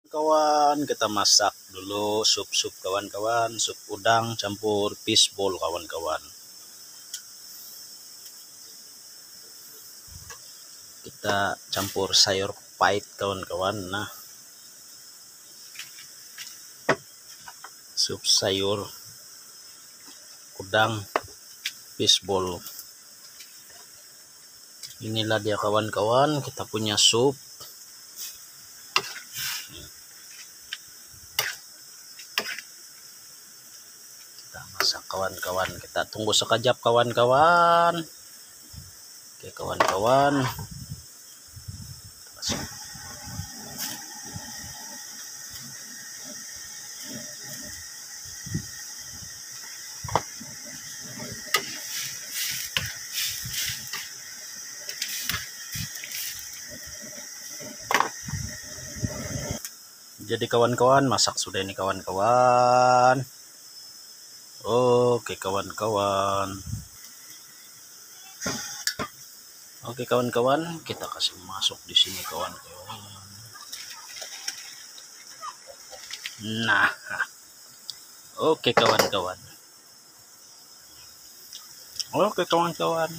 Kawan, kita masak dulu sup kawan-kawan, sup udang campur fishball kawan-kawan. Kita campur sayur pait kawan-kawan. Nah, sup sayur udang fishball. Inilah dia kawan-kawan, kita punya sup. Kita masak kawan-kawan, kita tunggu sekejap kawan-kawan. Oke kawan-kawan. Jadi kawan-kawan, masak sudah ini kawan-kawan. Oke kawan-kawan. Oke kawan-kawan, kita kasih masuk di sini kawan-kawan. Nah, oke kawan-kawan. Oke kawan-kawan.